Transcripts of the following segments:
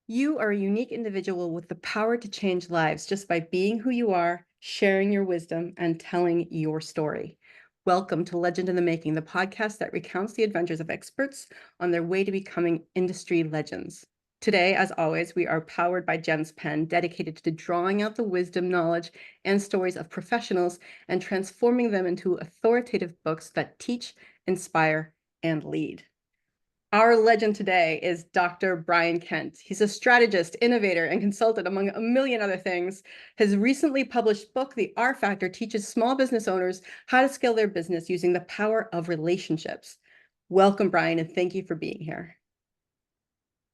You are a unique individual with the power to change lives just by being who you are, sharing your wisdom, and telling your story. Welcome to Legend in the Making, the podcast that recounts the adventures of experts on their way to becoming industry legends. Today, as always, we are powered by Jen's Pen, dedicated to drawing out the wisdom, knowledge, and stories of professionals and transforming them into authoritative books that teach, inspire, and lead. Our legend today is Dr. Brian Kent. He's a strategist, innovator, and consultant, among a million other things. His recently published book, The R Factor, teaches small business owners how to scale their business using the power of relationships. Welcome, Brian, and thank you for being here.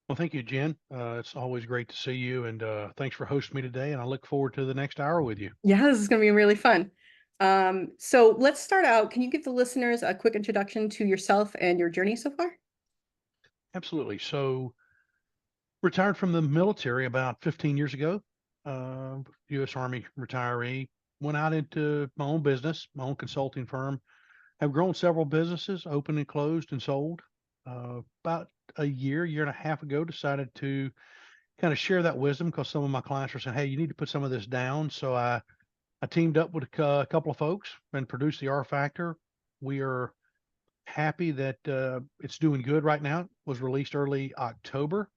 Well, thank you, Jen. It's always great to see you, and thanks for hosting me today. And I look forward to the next hour with you. Yeah, this is going to be really fun. So let's start out. Can you give the listeners a quick introduction to yourself and your journey so far? Absolutely. So, retired from the military about 15 years ago, U.S. Army retiree, went out into my own business, my own consulting firm. Have grown several businesses, opened and closed and sold. About a year and a half ago, decided to kind of share that wisdom because some of my clients were saying, "Hey, you need to put some of this down." So I teamed up with a couple of folks and produced the R Factor. We are happy that it's doing good right now. It was released early October.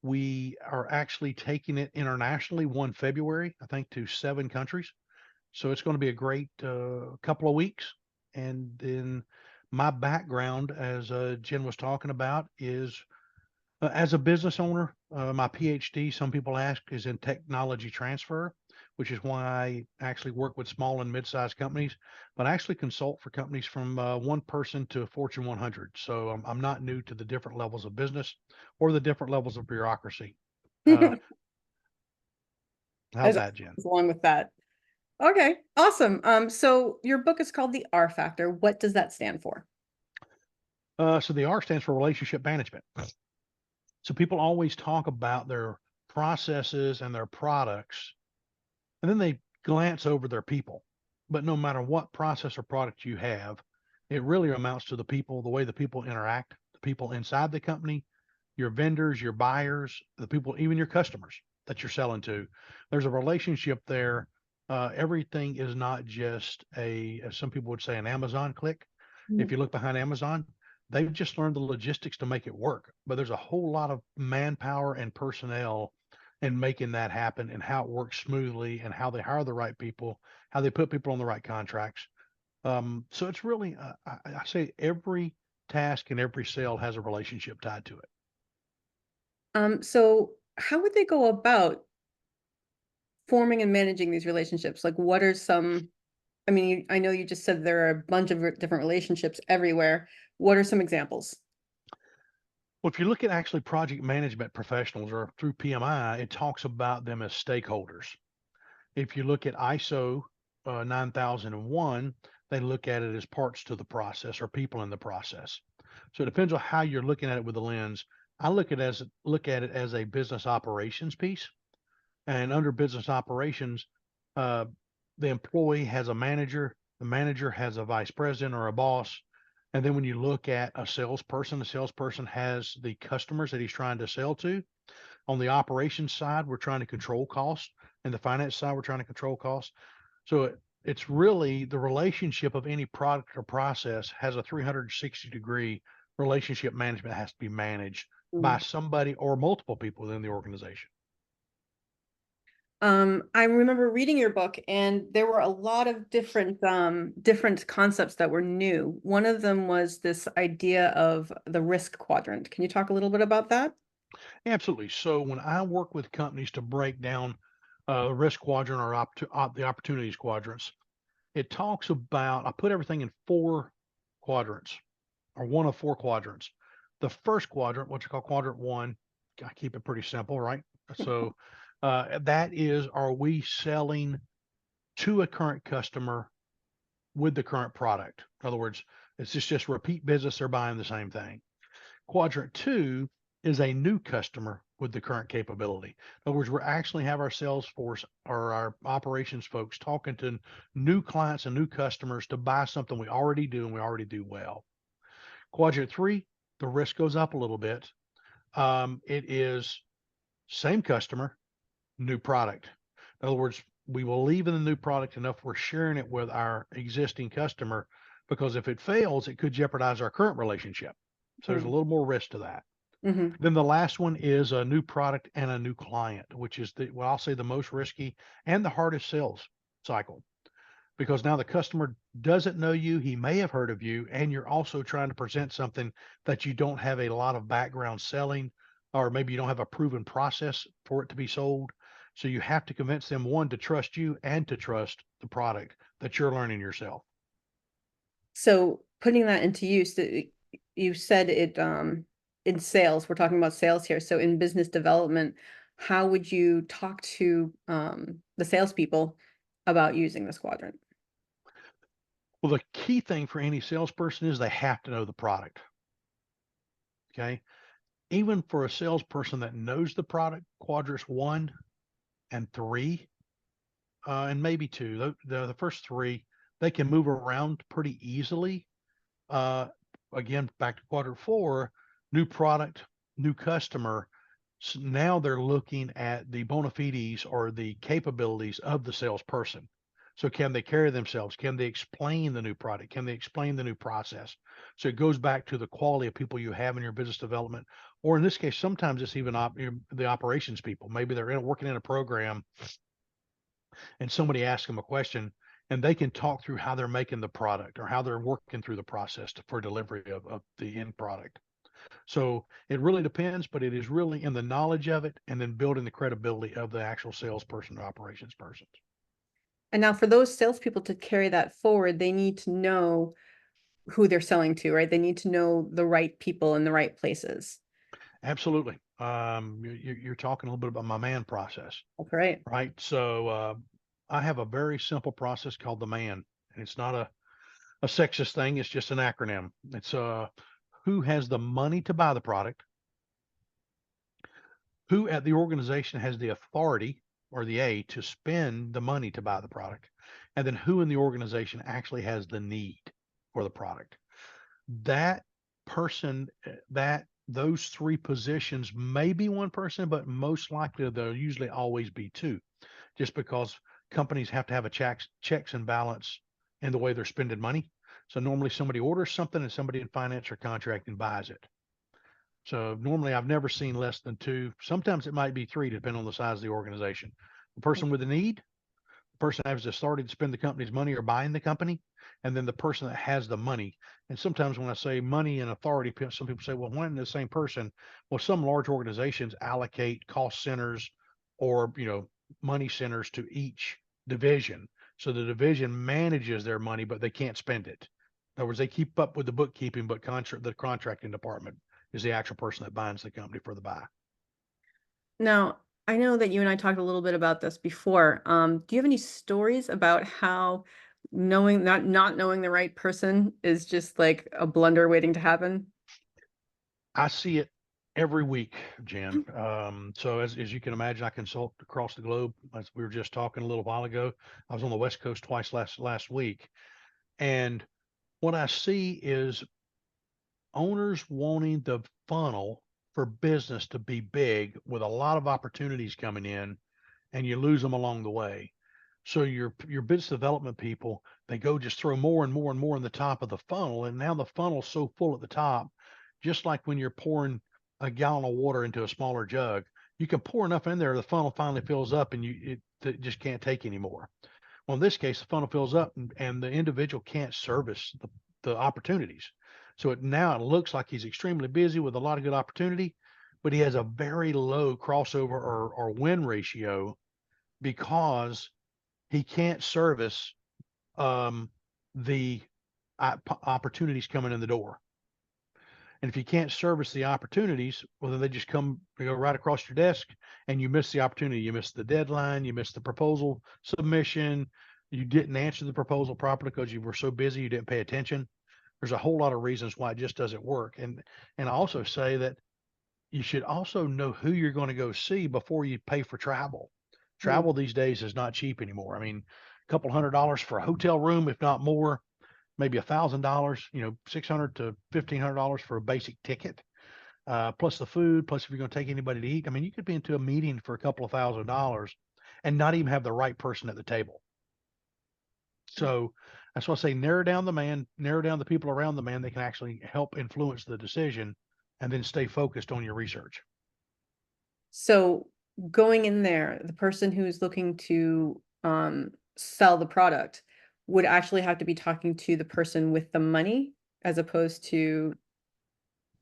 We are actually taking it internationally 1 February, I think, to 7 countries. So it's going to be a great couple of weeks. And then my background, as Jen was talking about, is as a business owner. My PhD, some people ask, is in technology transfer, which is why I actually work with small and mid-sized companies, but I actually consult for companies from one person to Fortune 100. So I'm not new to the different levels of business or the different levels of bureaucracy. Uh, how's As that, Jen? along with that. Okay, awesome. So your book is called The R Factor. What does that stand for? So the R stands for relationship management. So people always talk about their processes and their products, and then they glance over their people. But no matter what process or product you have, it really amounts to the people, the way the people interact, the people inside the company, your vendors, your buyers, the people, even your customers that you're selling to. There's a relationship there. Everything is not just as some people would say, an Amazon click. If Mhm. you look behind Amazon, they've just learned the logistics to make it work. But there's a whole lot of manpower and personnel and making that happen and how it works smoothly and how they hire the right people, how they put people on the right contracts. So it's really, I say every task and every sale has a relationship tied to it. So how would they go about forming and managing these relationships? Like, what are some, I mean, I know you just said there are a bunch of different relationships everywhere. What are some examples? Well, if you look at actually project management professionals or through PMI, it talks about them as stakeholders. If you look at ISO 9001, they look at it as parts to the process or people in the process. So it depends on how you're looking at it with the lens. I look at it as a business operations piece, and under business operations, uh, the employee has a manager, the manager has a vice president or a boss, and then when you look at the salesperson has the customers that he's trying to sell to. On the operations side, we're trying to control costs, and the finance side, we're trying to control costs. So it's really the relationship of any product or process has a 360-degree relationship management has to be managed by Mm. somebody or multiple people within the organization. I remember reading your book, and there were a lot of different concepts that were new. One of them was this idea of the risk quadrant. Can you talk a little bit about that? Absolutely. So when I work with companies to break down risk quadrant or the opportunities quadrants, it talks about I put everything in 4 quadrants or one of 4 quadrants. The first quadrant, what you call quadrant one, I keep it pretty simple, right? So that is, are we selling to a current customer with the current product? In other words, it's just repeat business. They're buying the same thing. Quadrant two is a new customer with the current capability. In other words, we actually have our sales force or our operations folks talking to new clients and new customers to buy something we already do and we already do well. Quadrant three, the risk goes up a little bit. It is Same customer, new product. In other words, we believe in the new product enough we're sharing it with our existing customer, because if it fails, it could jeopardize our current relationship. So there's a little more risk to that. Mm-hmm. Then the last one is a new product and a new client, which is well, I'll say the most risky and the hardest sales cycle, because now the customer doesn't know you. He may have heard of you, and you're also trying to present something that you don't have a lot of background selling, or maybe you don't have a proven process for it to be sold. So you have to convince them, one, to trust you and to trust the product that you're learning yourself. So putting that into use, you said it in sales, we're talking about sales here. So in business development, how would you talk to the salespeople about using this quadrant? Well, the key thing for any salesperson is they have to know the product. Okay. Even for a salesperson that knows the product, quadrants 1 and 3, and maybe 2, the first 3, they can move around pretty easily. Uh, Again, back to quadrant 4, new product, new customer. So now they're looking at the bona fides or the capabilities of the salesperson. So can they carry themselves? Can they explain the new product? Can they explain the new process? So it goes back to the quality of people you have in your business development, or in this case, sometimes it's even the operations people. Maybe they're working in a program, and somebody asks them a question, and they can talk through how they're making the product or how they're working through the process for delivery of the end product. So it really depends, but it is really in the knowledge of it and then building the credibility of the actual salesperson or operations person. And now for those salespeople to carry that forward, they need to know who they're selling to, right? They need to know the right people in the right places. Absolutely. You're talking a little bit about my man process, That's right. right? So I have a very simple process called the man, and it's not a sexist thing. It's just an acronym. It's who has the money to buy the product, who at the organization has the authority or the A to spend the money to buy the product, and then who in the organization actually has the need for the product. That person, that those 3 positions may be one person, but most likely they'll usually always be 2, just because companies have to have a checks and balance in the way they're spending money. So normally somebody orders something and somebody in finance or contracting buys it. So normally I've never seen less than 2. Sometimes it might be 3, depending on the size of the organization. The person with the need, the person that has the authority to spend the company's money or buying the company, and then the person that has the money. And sometimes when I say money and authority, some people say, well, why isn't the same person? Well, some large organizations allocate cost centers or, money centers to each division. So the division manages their money, but they can't spend it. In other words, they keep up with the bookkeeping, but the contracting department is the actual person that binds the company for the buy. Now, I know that you and I talked a little bit about this before. Do you have any stories about how knowing not knowing the right person is just like a blunder waiting to happen? I see it every week, Jen. So as you can imagine, I consult across the globe. As we were just talking a little while ago, I was on the West Coast twice last week, and what I see is owners wanting the funnel for business to be big with a lot of opportunities coming in, and you lose them along the way. So your business development people, they go just throw more and more and more in the top of the funnel, and now the funnel's so full at the top, just like when you're pouring a gallon of water into a smaller jug, you can pour enough in there, the funnel finally fills up, and it just can't take anymore. Well, in this case, the funnel fills up, and the individual can't service the opportunities. So now it looks like he's extremely busy with a lot of good opportunity, but he has a very low crossover or win ratio because he can't service the opportunities coming in the door. And if you can't service the opportunities, well, then they just go right across your desk, and you miss the opportunity. You miss the deadline. You miss the proposal submission. You didn't answer the proposal properly because you were so busy you didn't pay attention. There's a whole lot of reasons why it just doesn't work. And I also say that you should also know who you're going to go see before you pay for travel. Mm. Travel these days is not cheap anymore. I mean, a couple $100 for a hotel room, if not more, maybe $1,000, $600 to $1,500 for a basic ticket. plus the food, plus if you're going to take anybody to eat. I mean, you could be into a meeting for a couple of $1,000s and not even have the right person at the table. So that's why I say narrow down the man, narrow down the people around the man that can actually help influence the decision, and then stay focused on your research. So going in there, the person who's looking to sell the product would actually have to be talking to the person with the money as opposed to.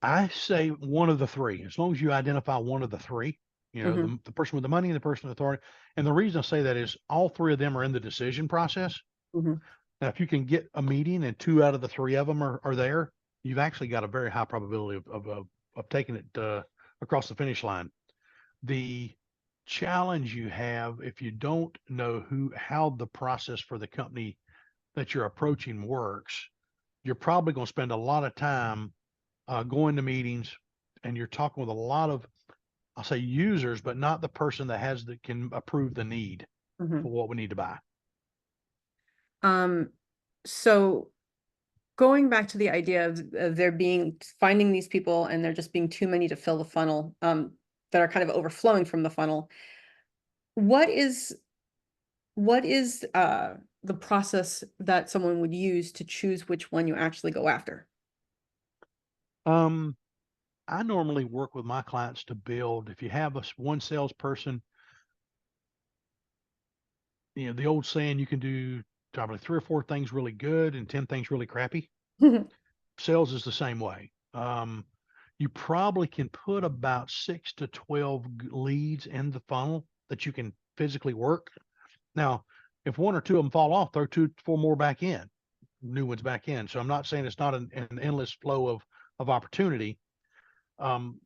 I say one of the three, as long as you identify one of the three, Mhm, the person with the money and the person with authority. And the reason I say that is all three of them are in the decision process. mhm. Now, if you can get a meeting and two out of the three of them are there, you've actually got a very high probability of taking it across the finish line. The challenge you have if you don't know how the process for the company that you're approaching works, you're probably going to spend a lot of time going to meetings, and you're talking with a lot of, I'll say users, but not the person that can approve the need Mhm. for what we need to buy. Um, so going back to the idea of there being finding these people and there just being too many to fill the funnel, that are kind of overflowing from the funnel. What is the process that someone would use to choose which one you actually go after? Um, I normally work with my clients to build, if you have one salesperson, the old saying, you can do probably three or four things really good and 10 things really crappy. Sales is the same way. You probably can put about 6 to 12 leads in the funnel that you can physically work. Now, if one or two of them fall off, throw two, four more back in, new ones back in. So I'm not saying it's not an endless flow of opportunity. Um,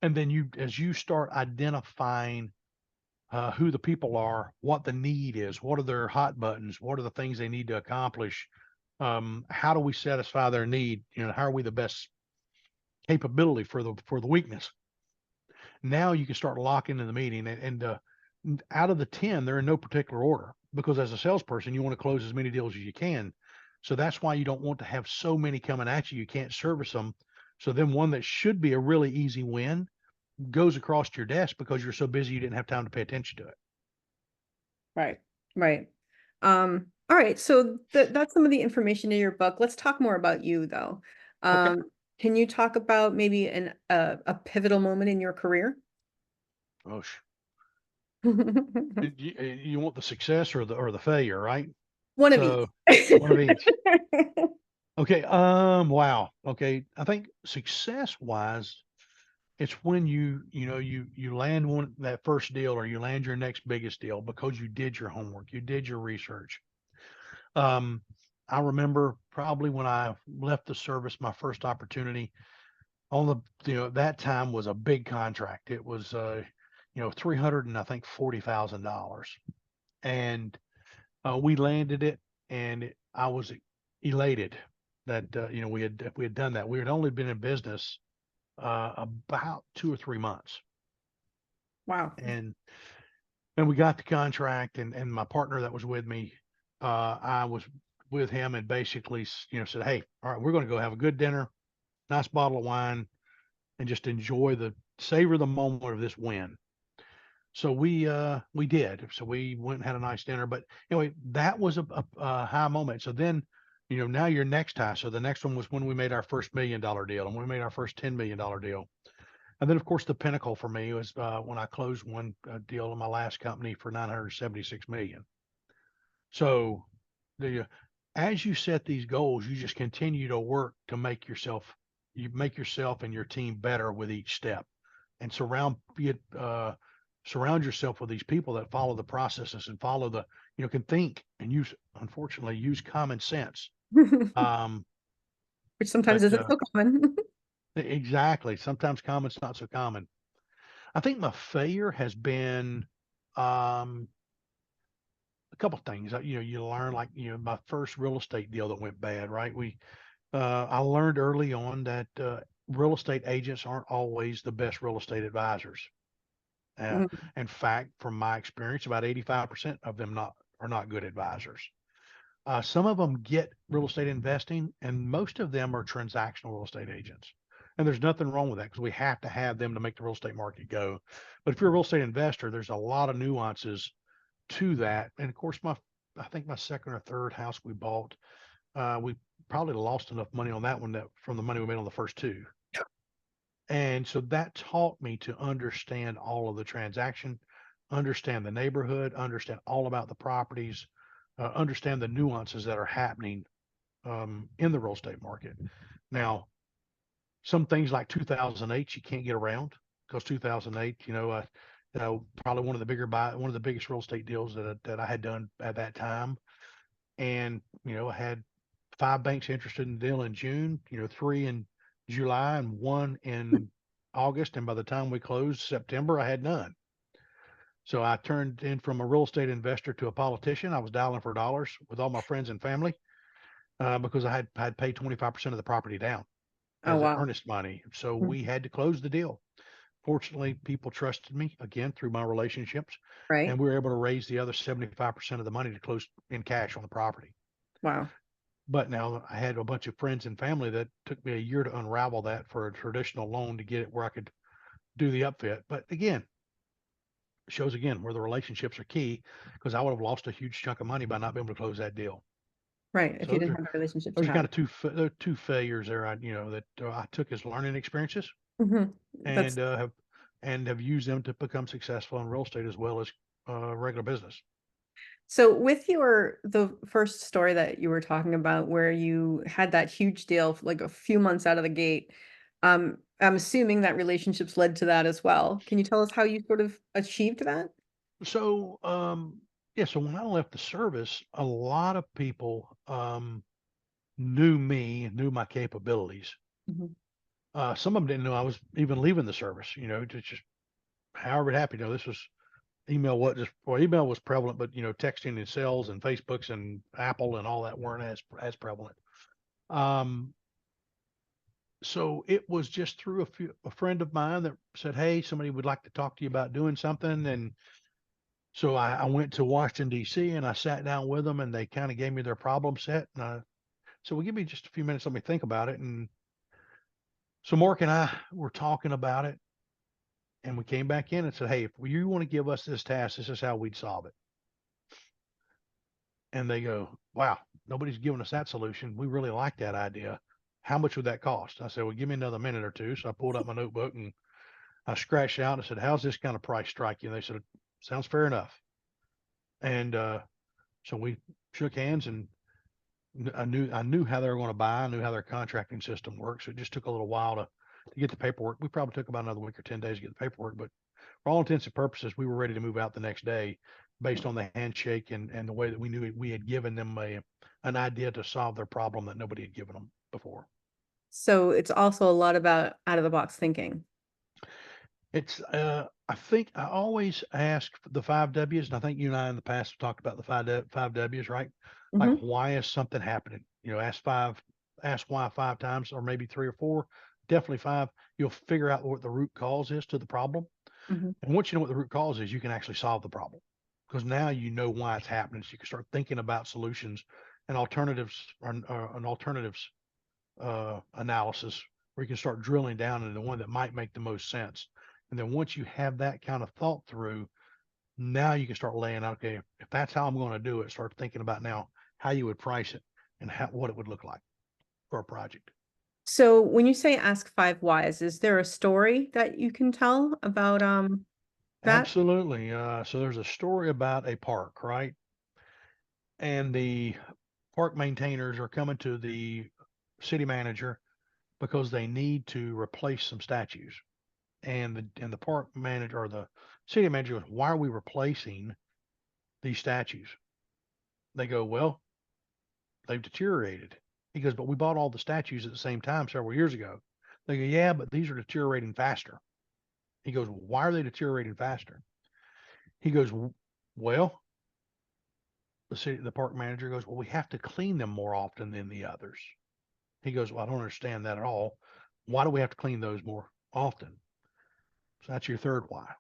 and then as you start identifying who the people are, what the need is, what are their hot buttons, what are the things they need to accomplish, how do we satisfy their need? How are we the best capability for the weakness? Now you can start locking in the meeting, and out of the 10, they're in no particular order, because as a salesperson, you want to close as many deals as you can. So that's why you don't want to have so many coming at you. You can't service them. So then one that should be a really easy win goes across your desk because you're so busy you didn't have time to pay attention to it. Right, right. All right, so that's some of the information in your book. Let's talk more about you though. Okay. Can you talk about maybe a pivotal moment in your career? Oh, you want the success or the failure, right? One of each. So one of each. Okay. Wow. Okay. I think success wise, it's when you land that first deal, or you land your next biggest deal because you did your homework, you did your research. Um, I remember probably when I left the service, my first opportunity on that time was a big contract. It was 300 and I think $40,000, and we landed it, and I was elated that we had done that. We had only been in business about 2 or 3 months, Wow. and we got the contract, and my partner that was with me, I was with him, and basically said, hey, all right, we're going to go have a good dinner, nice bottle of wine, and just savor the moment of this win. So we did. So we went and had a nice dinner. But anyway, that was a high moment. So then, now your next high. So the next one was when we made our first $1 million deal, and we made our first $10 million deal. And then, of course, the pinnacle for me was when I closed one deal in my last company for 976 million. So the as you set these goals, you just continue to work to make yourself and your team better with each step, and surround yourself with these people that follow the processes and can think and use common sense. Um, Which sometimes but isn't so common. exactly, sometimes common's not so common. I think my failure has been um, a couple of things. You learn, like my first real estate deal that went bad. Right, I learned early on that real estate agents aren't always the best real estate advisors. Uh, Mhm. in fact, from my experience, about 85% of them are not good advisors. Some of them get real estate investing, and most of them are transactional real estate agents. And there's nothing wrong with that because we have to have them to make the real estate market go. But if you're a real estate investor, there's a lot of nuances to that. And of course, I think my second or third house we bought, we probably lost enough money on that one that from the money we made on the first two. And so that taught me to understand all of the transaction, understand the neighborhood, understand all about the properties, understand the nuances that are happening in the real estate market. Now, some things like 2008 you can't get around because 2008, probably one of the biggest real estate deals that I had done at that time, and I had 5 banks interested in the deal in June, 3 in July and 1 in August, and by the time we closed September, I had none. So I turned in from a real estate investor to a politician. I was dialing for dollars with all my friends and family because I had paid 25% of the property down Oh, as an wow. earnest money. So Mm. we had to close the deal. Fortunately, people trusted me again through my relationships, Right. and we were able to raise the other 75% of the money to close in cash on the property. Wow. But now I had a bunch of friends and family that took me a year to unravel that for a traditional loan to get it where I could do the upfit. But again, shows again where the relationships are key because I would have lost a huge chunk of money by not being able to close that deal. Right. If So you didn't have the relationships those you are kind have. of two failures there. That I took as learning experiences Mhm. That's and have used them to become successful in real estate as well as regular business. so with the first story that you were talking about where you had that huge deal like a few months out of the gate. I'm assuming that relationships led to that as well. Can you tell us how you sort of achieved that? So yeah, so when I left the service, a lot of people knew me and knew my capabilities. Mhm. Some of them didn't know I was even leaving the service. Just however it happened. This was email was prevalent, but texting and sales and Facebooks and Apple and all that weren't as prevalent. Um, so it was just through a friend of mine that said, "Hey, somebody would like to talk to you about doing something." And so I went to Washington D.C. and I sat down with them, and they kind of gave me their problem set. And so well, give me just a few minutes, let me think about it. And so Mark and I were talking about it, and we came back in and said, "Hey, if you want to give us this task, this is how we'd solve it." And they go, "Wow, nobody's given us that solution. We really like that idea. How much would that cost?" I said, "Well, give me another minute or two." So I pulled out my notebook and I scratched out and I said, "How's this kind of price strike you?" And they said, "Sounds fair enough." And so we shook hands, and I knew how they were going to buy. I knew how their contracting system works. So it just took a little while to get the paperwork. We probably took about another week or 10 days to get the paperwork, but for all intents and purposes, we were ready to move out the next day based on the handshake and the way that we knew we had given them an idea to solve their problem that nobody had given them before. So it's also a lot about out of the box thinking. I think I always ask the 5 W's, and I think you and I in the past have talked about the five W's, right? Like, Mhm. why is something happening? Ask why 5 times, or maybe 3 or 4, definitely 5. You'll figure out what the root cause is to the problem. Mhm. And once you know what the root cause is, you can actually solve the problem because now you know why it's happening. So you can start thinking about solutions and alternatives or an alternatives analysis where you can start drilling down into the one that might make the most sense. And then once you have that kind of thought through, now you can start laying out, okay, if that's how I'm going to do it, start thinking about now how you would price it and what it would look like for a project. So when you say ask 5 whys, is there a story that you can tell about that? Absolutely. So there's a story about a park, right? And the park maintainers are coming to the city manager because they need to replace some statues. And the park manager or the city manager goes, "Why are we replacing these statues?" They go, "Well, they've deteriorated." He goes, "But we bought all the statues at the same time several years ago." They go, "Yeah, but these are deteriorating faster." He goes, "Why are they deteriorating faster?" He goes, "Well," the park manager goes, "Well, we have to clean them more often than the others." He goes, "Well, I don't understand that at all. Why do we have to clean those more often?" So that's your third why.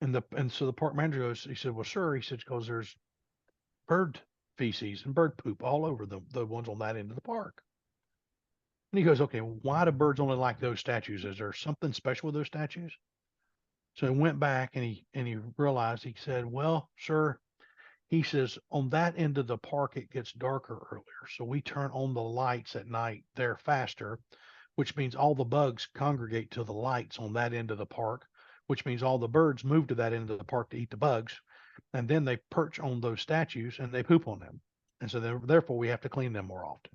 And so the park manager goes, he said, "Well, sir," he said, "because there's bird feces and bird poop all over the ones on that end of the park." And he goes, okay, why do birds only like those statues? Is there something special with those statues? So he went back and he realized, he said, well, sir, he says, on that end of the park, it gets darker earlier. So we turn on the lights at night there faster, which means all the bugs congregate to the lights on that end of the park, which means all the birds move to that end of the park to eat the bugs. And then they perch on those statues and they poop on them. And so therefore we have to clean them more often.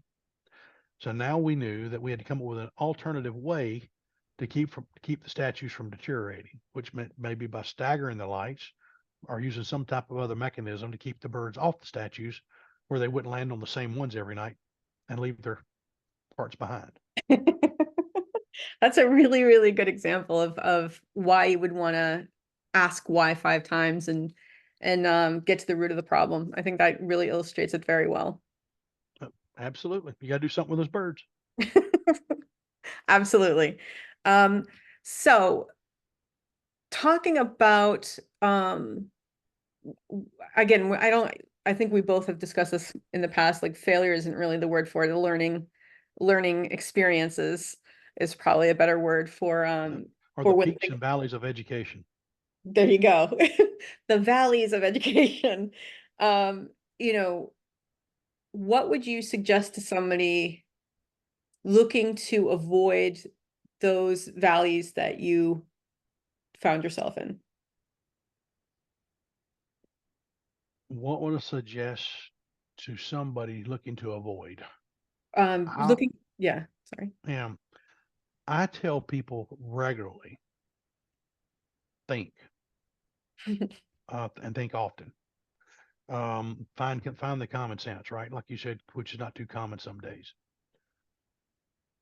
So now we knew that we had to come up with an alternative way to keep the statues from deteriorating, which meant maybe by staggering the lights or using some type of other mechanism to keep the birds off the statues where they wouldn't land on the same ones every night and leave their parts behind. That's a really, really good example of why you would want to ask why 5 times and get to the root of the problem. I think that really illustrates it very well. Absolutely. You got to do something with those birds. Absolutely. Um, so talking about again, I think we both have discussed this in the past, like failure isn't really the word for it. The learning experiences is probably a better word Or for the when peaks and valleys of education. there you go. The valleys of education. Um, you know, what would you suggest to somebody looking to avoid those valleys that you found yourself in? What would I suggest to somebody looking to avoid? I Yeah, sorry. am. I tell people regularly, think, and think often. Find the common sense, right? Like you said, which is not too common some days.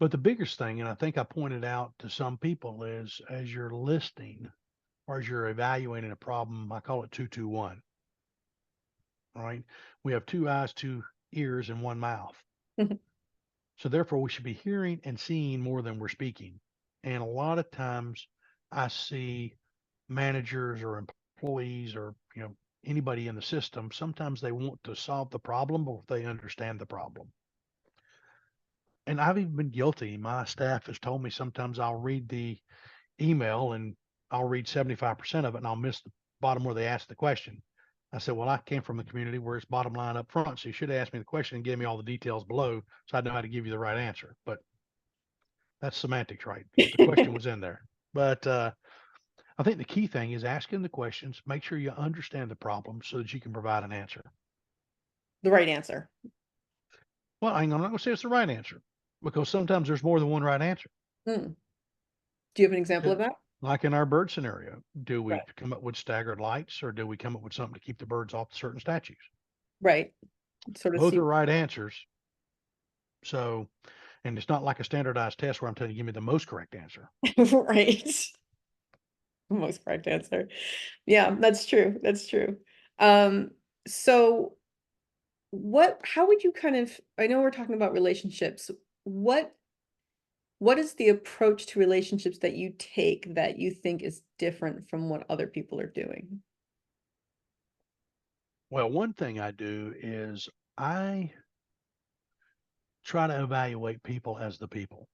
But the biggest thing, and I think I pointed out to some people, is as you're listening or as you're evaluating a problem, I call it 221, right? We have 2 eyes, 2 ears, and 1 mouth. So therefore, we should be hearing and seeing more than we're speaking. And a lot of times, I see managers or employees or anybody in the system. Sometimes they want to solve the problem before they understand the problem. And I've even been guilty. My staff has told me sometimes I'll read the email and I'll read 75% of it and I'll miss the bottom where they asked the question. I said, well, I came from the community where it's bottom line up front. So you should have asked me the question and gave me all the details below so I'd know how to give you the right answer. But that's semantics, right? The question was in there. But I think the key thing is asking the questions, make sure you understand the problem so that you can provide an answer. The right answer. Well, I'm not going to say it's the right answer because sometimes there's more than one right answer. Hmm. Do you have an example of that? Like in our bird scenario, do we Right. come up with staggered lights or do we come up with something to keep the birds off certain statues? Right. Sort of Both see. are right answers. So, and it's not like a standardized test where I'm telling you, give me the most correct answer. Right. Most correct answer. Yeah, that's true. That's true. Um, so how would you I know we're talking about relationships. What what is the approach to relationships that you take that you think is different from what other people are doing? Well, one thing I do is I try to evaluate people as the people.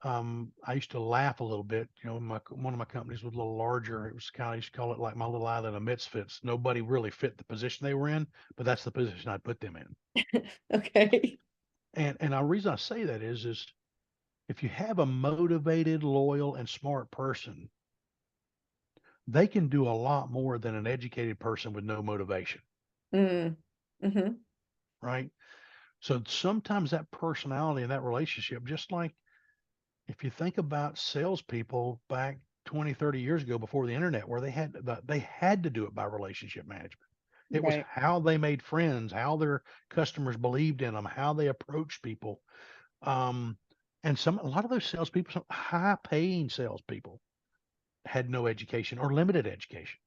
I used to laugh a little bit, one of my companies was a little larger. It was kind of, I used to call it like my little island of misfits. Nobody really fit the position they were in, but that's the position I'd put them in. Okay. And the reason I say that is if you have a motivated, loyal, and smart person, they can do a lot more than an educated person with no motivation, Mm. Hmm. right? So sometimes that personality and that relationship, just like if you think about salespeople back 20, 30 years ago before the internet, where they had to do it by relationship management. It was Right. how they made friends, how their customers believed in them, how they approached people. Um, and a lot of those salespeople, some high paying salespeople, had no education or limited education.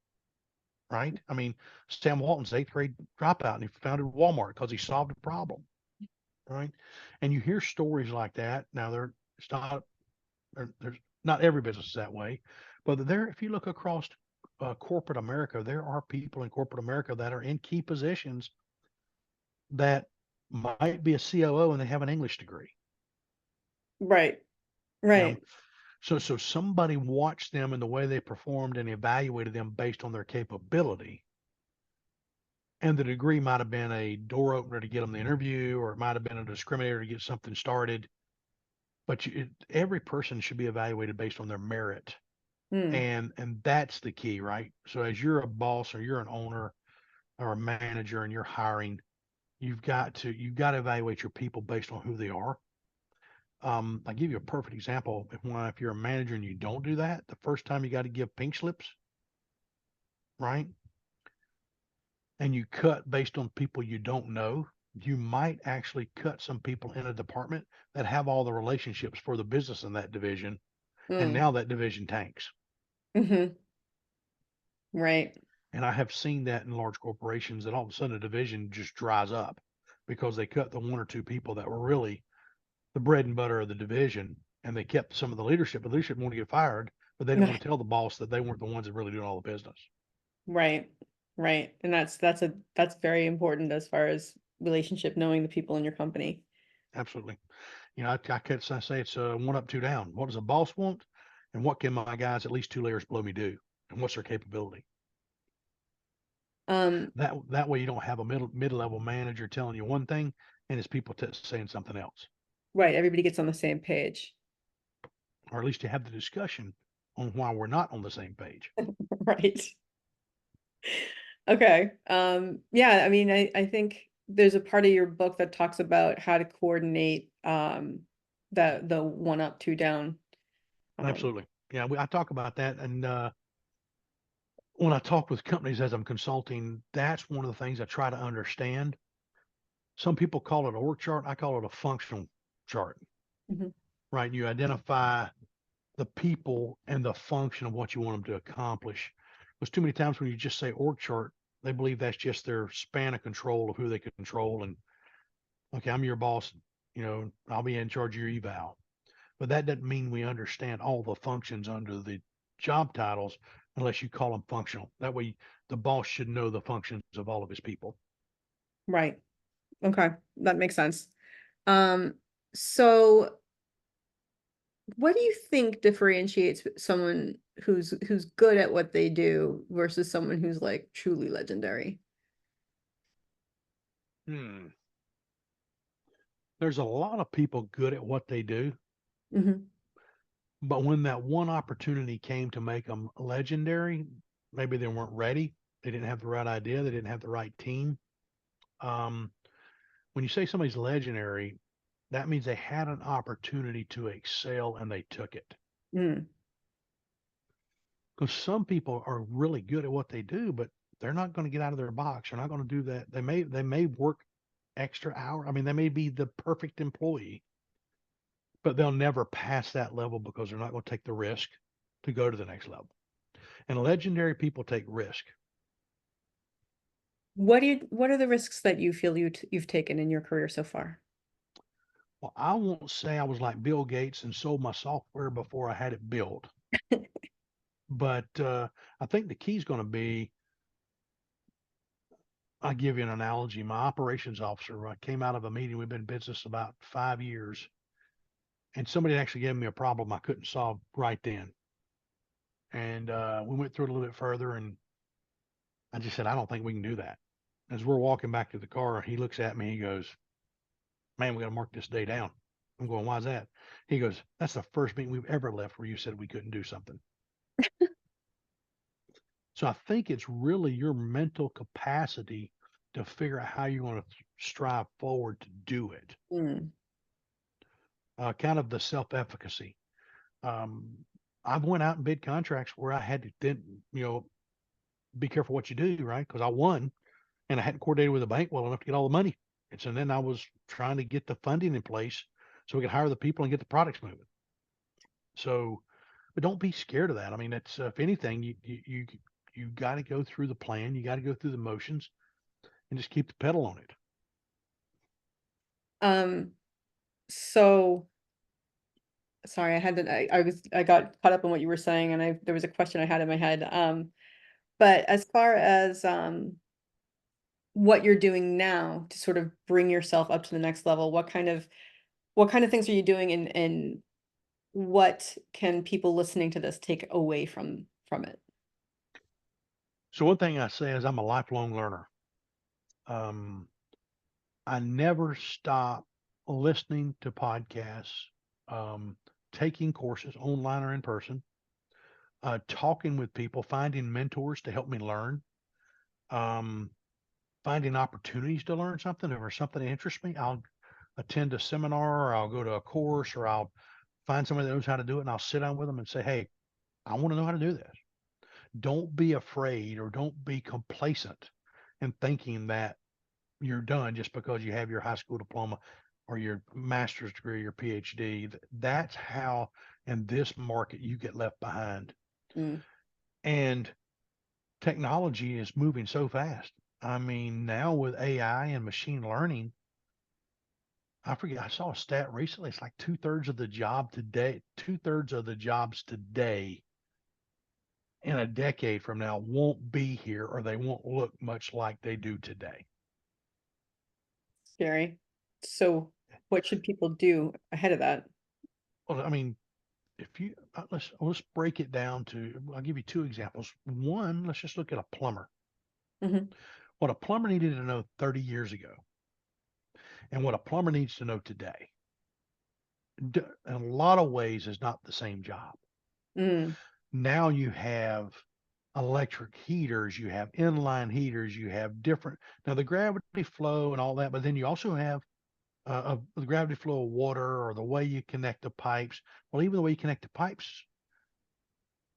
Right? I mean, Sam Walton's 8th grade dropout, and he founded Walmart because he solved a problem. Right? And you hear stories like that. Now, it's not there's not every business is that way, but if you look across corporate America, there are people in corporate America that are in key positions that might be a COO and they have an English degree. Right. You know, Right. so somebody watched them and the way they performed and evaluated them based on their capability. And the degree might have been a door opener to get them the interview, or it might have been a discriminator to get something started. But every person should be evaluated based on their merit, Mm. and that's the key, right? So as you're a boss or you're an owner or a manager and you're hiring, you've got to evaluate your people based on who they are. I'll give you a perfect example. If you're a manager and you don't do that, the first time you got to give pink slips, right? And you cut based on people you don't know, you might actually cut some people in a department that have all the relationships for the business in that division. And Mm. now that division tanks. Hmm. Right. And I have seen that in large corporations that all of a sudden a division just dries up because they cut the one or two people that were really the bread and butter of the division. And they kept some of the leadership. The leadership wanted to get fired, but they didn't want to tell the boss that they weren't the ones that really doing all the business. Right. Right. And that's very important as far as relationship, knowing the people in your company. Absolutely. I say it's a one up, two down. What does a boss want? And what can my guys at least two layers below me do? And what's their capability? Um, That way you don't have a mid-level manager telling you one thing and his people saying something else. right. Everybody gets on the same page. Or at least you have the discussion on why we're not on the same page. Right. Okay. Yeah, I mean, I think there's a part of your book that talks about how to coordinate the one up, two down. Um, Absolutely. Yeah, I talk about that. And when I talk with companies as I'm consulting, that's one of the things I try to understand. Some people call it a org chart. I call it a functional chart, mhm. right? You identify the people and the function of what you want them to accomplish. Because too many times when you just say org chart, they believe that's just their span of control of who they can control. And okay, I'm your boss, I'll be in charge of your eval. But that doesn't mean we understand all the functions under the job titles unless you call them functional. That way, the boss should know the functions of all of his people. Right. Okay. That makes sense. Um, so what do you think differentiates someone who's good at what they do versus someone who's like truly legendary? Hmm. There's a lot of people good at what they do, Hmm. but when that one opportunity came to make them legendary, maybe they weren't ready. They didn't have the right idea. They didn't have the right team. Um, when you say somebody's legendary, that means they had an opportunity to excel and they took it. Mm. Because some people are really good at what they do, but they're not going to get out of their box. They're not going to do that. They may work extra hour. I mean, they may be the perfect employee, but they'll never pass that level because they're not going to take the risk to go to the next level. And legendary people take risk. What are the risks that you feel you've taken in your career so far? Well, I won't say I was like Bill Gates and sold my software before I had it built, but I think the key is going to be. I'll give you an analogy. My operations officer, I came out of a meeting. We've been in business about 5 years, and somebody actually gave me a problem I couldn't solve right then. And we went through it a little bit further, and I just said, I don't think we can do that. As we're walking back to the car, he looks at me. He goes, "Man, we got to mark this day down." I'm going, "Why is that?" He goes, "That's the first meeting we've ever left where you said we couldn't do something." So I think it's really your mental capacity to figure out how you want to strive forward to do it. Mm. Kind of the self-efficacy. Um, I've went out and bid contracts where I had to then, be careful what you do, right? Because I won and I hadn't coordinated with the bank well enough to get all the money. And so then I was trying to get the funding in place so we could hire the people and get the products moving. So, but don't be scared of that. I mean, it's if anything, you got to go through the plan, you got to go through the motions, and just keep the pedal on it. Um, so sorry, I got caught up in what you were saying and there was a question I had in my head. But as far as what you're doing now to sort of bring yourself up to the next level. What kind of things are you doing, and what can people listening to this take away from it? So one thing I say is I'm a lifelong learner. Um, I never stop listening to podcasts, um, taking courses online or in person, talking with people, finding mentors to help me learn, um, finding opportunities to learn something. If there's something that interests me, I'll attend a seminar, or I'll go to a course, or I'll find somebody that knows how to do it, and I'll sit down with them and say, "Hey, I want to know how to do this." Don't be afraid, or don't be complacent in thinking that you're done just because you have your high school diploma or your master's degree, your PhD. That's how in this market you get left behind. Mm, And technology is moving so fast. I mean, now with AI and machine learning, I forget, I saw a stat recently. It's like two-thirds of the jobs today in a decade from now won't be here, or they won't look much like they do today. scary. So what should people do ahead of that? Well, I mean, if you let's break it down to, I'll give you two examples. One, let's just look at a plumber. Mhm. What a plumber needed to know 30 years ago and what a plumber needs to know today, in a lot of ways, is not the same job. Mm, Now you have electric heaters, you have inline heaters, you have different, now the gravity flow and all that, but then you also have the gravity flow of water, or the way you connect the pipes. Well, even the way you connect the pipes,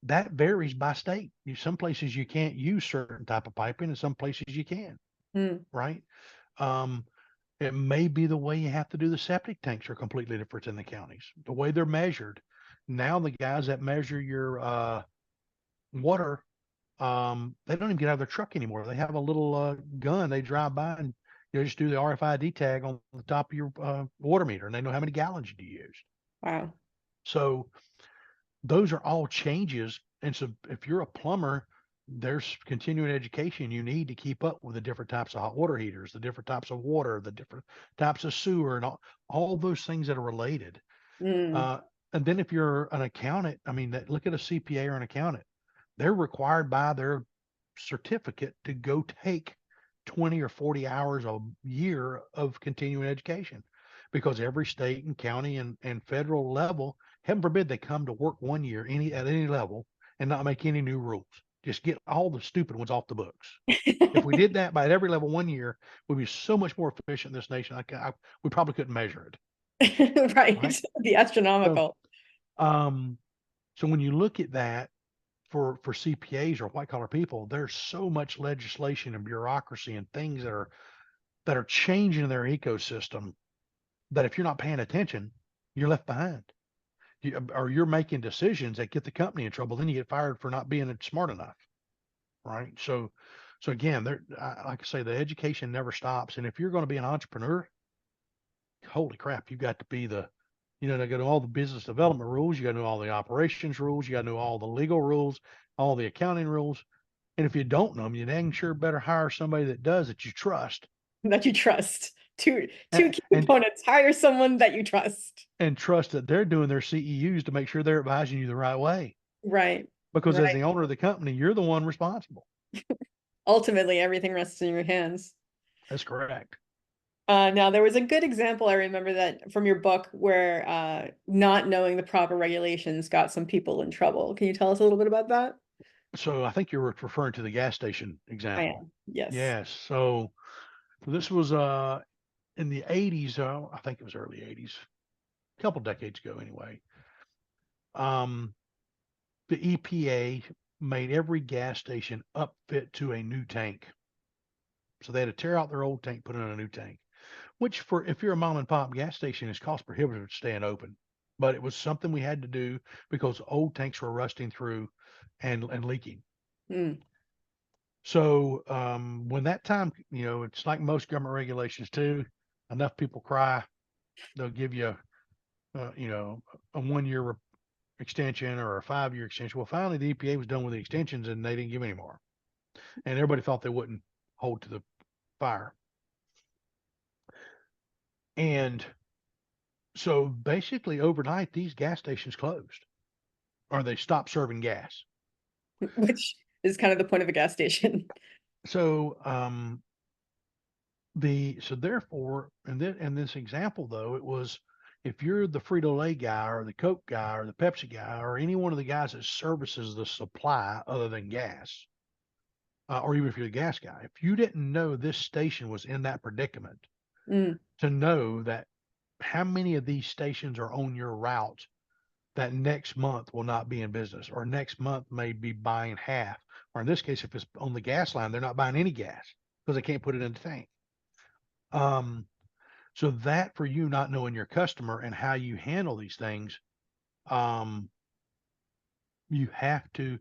that varies by state. Some places you can't use certain type of piping, and some places you can, mm. right? Um, it may be the way you have to do the septic tanks are completely different in the counties, the way they're measured. Now the guys that measure your water, they don't even get out of their truck anymore. They have a little gun. They drive by and just do the RFID tag on the top of your water meter, and they know how many gallons you use. Wow. So those are all changes. And so if you're a plumber, there's continuing education you need to keep up with the different types of hot water heaters, the different types of water, the different types of sewer, and all those things that are related. Mm, Uh, and then if you're an accountant, I mean, look at a CPA or an accountant. They're required by their certificate to go take 20 or 40 hours a year of continuing education, because every state and county and federal level, heaven forbid they come to work one year at any level and not make any new rules. Just get all the stupid ones off the books. If we did that by every level one year, we'd be so much more efficient in this nation. We probably couldn't measure it, right? right. The So, astronomical. um, so when you look at that, for CPAs or white collar people, there's so much legislation and bureaucracy and things that are changing their ecosystem, that if you're not paying attention, you're left behind. Or you're making decisions that get the company in trouble. Then you get fired for not being smart enough, right? So again, like I say, the education never stops. And if you're going to be an entrepreneur, holy crap, you've got to be they got to know all the business development rules. You got to know all the operations rules. You got to know all the legal rules, all the accounting rules. And if you don't know them, you dang sure better hire somebody that does, that you trust, That you trust. Two and key and, components. Hire someone that you trust. and trust that they're doing their CEUs to make sure they're advising you the right way. Right. Because as Right. the owner of the company, you're the one responsible. Ultimately, everything rests in your hands. That's correct. Now there was a good example I remember that from your book where not knowing the proper regulations got some people in trouble. Can you tell us a little bit about that? So I think you're referring to the gas station I example. am. Yes. Yes. So this was in the 80s. I think it was early 80s, a couple decades ago anyway. Um, the EPA made every gas station upfit to a new tank. So they had to tear out their old tank, put in a new tank, which, for if you're a mom and pop gas station, is cost prohibitive to staying open. But it was something we had to do because old tanks were rusting through and leaking. Mm. So when that time, it's like most government regulations too. Enough people cry, they'll give you, a 1 year extension or a 5 year extension. Well, finally the EPA was done with the extensions and they didn't give any more, and everybody thought they wouldn't hold to the fire. And so basically overnight, these gas stations closed or they stopped serving gas. Which is kind of the point of a gas station. So, so therefore, and then in this example though, it was if you're the Frito-Lay guy or the Coke guy or the Pepsi guy or any one of the guys that services the supply other than gas, or even if you're the gas guy, if you didn't know this station was in that predicament, Mm, to know that how many of these stations are on your route that next month will not be in business, or next month may be buying half, or in this case, if it's on the gas line, they're not buying any gas because they can't put it in the tank. So that for you not knowing your customer and how you handle these things, you have to,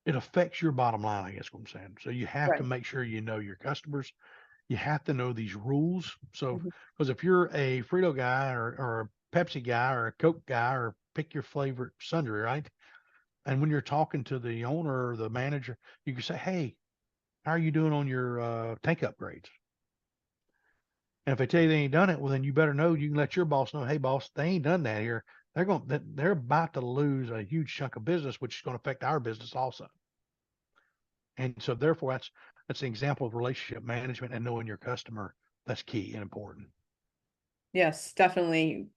it affects your bottom line, I guess what I'm saying. So you have to right. make sure you know your customers. You have to know these rules. So, Mhm. because if you're a Frito guy or a Pepsi guy or a Coke guy or pick your favorite sundry, right? And when you're talking to the owner or the manager, you can say, "Hey, how are you doing on your tank upgrades?" And if they tell you they ain't done it, well, then you better know. You can let your boss know, "Hey, boss, they ain't done that here. They're about to lose a huge chunk of business, which is going to affect our business also." And so, therefore, that's an example of relationship management and knowing your customer. That's key and important. Yes, definitely.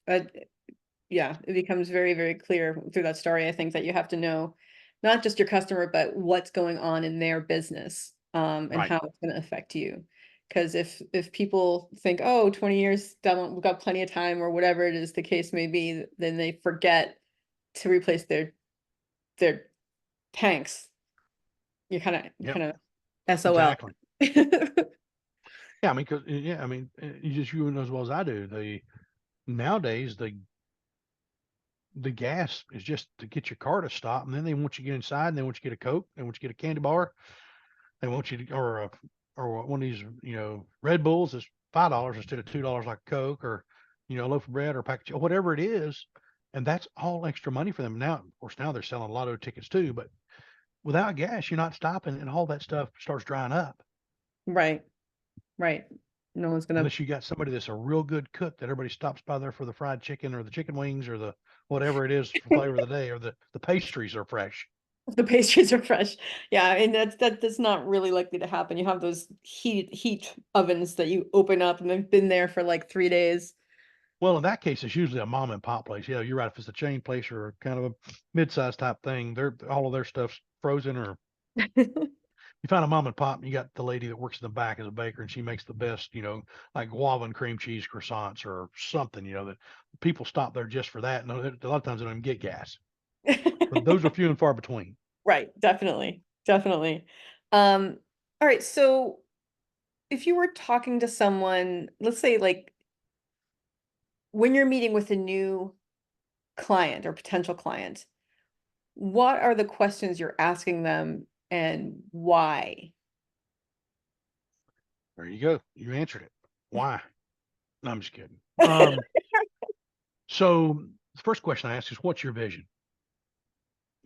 Yeah, it becomes very, very clear through that story, I think, that you have to know not just your customer, but what's going on in their business, and Right. how it's going to affect you. Because if people think, oh, 20 years down, we've got plenty of time, or whatever it is the case may be, then they forget to replace their tanks. You're Yep. kind of SOL. Exactly. Yeah. I mean, yeah. I mean, you know as well as I do. Nowadays the gas is just to get your car to stop, and then they want you to get inside, and they want you to get a Coke, they want you to get a candy bar, they want you to, or one of these, Red Bulls is $5 instead of $2 like a Coke, or a loaf of bread or a package, or whatever it is, and that's all extra money for them. Now, of course, now they're selling lotto tickets too, but without gas, you're not stopping, and all that stuff starts drying up. Right, right. No one's gonna. Unless you got somebody that's a real good cook that everybody stops by there for the fried chicken or the chicken wings or the whatever it is for flavor of the day, or the pastries are fresh. The pastries are fresh. Yeah, I mean, that's not really likely to happen. You have those heat ovens that you open up and they've been there for like 3 days. Well, in that case, it's usually a mom and pop place. Yeah, you're right. If it's a chain place or kind of a mid-sized type thing, they're all of their stuff's frozen. Or you find a mom and pop, and you got the lady that works in the back as a baker, and she makes the best, like guava and cream cheese croissants or something. That people stop there just for that. And a lot of times they don't even get gas, but those are few and far between. Right, definitely, definitely. All right, so if you were talking to someone, let's say like when you're meeting with a new client or potential client, what are the questions you're asking them and why? There you go. You answered it. Why? No, I'm just kidding. So the first question I ask is, what's your vision?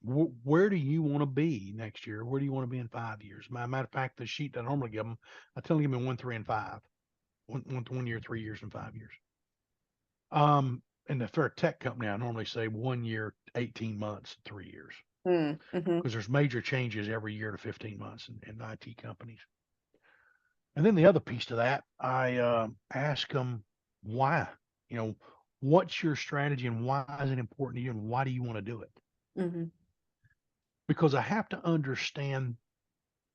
Where do you want to be next year? Where do you want to be in 5 years? Matter of fact, the sheet that I normally give them, I tell them to give me 1, 3, and 5. One year, 3 years, and 5 years. And for a tech company, I normally say 1 year, 18 months, 3 years, Mm-hmm. because there's major changes every year to 15 months in IT companies. And then the other piece to that, I ask them why. You know, what's your strategy and why is it important to you and why do you want to do it? Mm-hmm. Because I have to understand.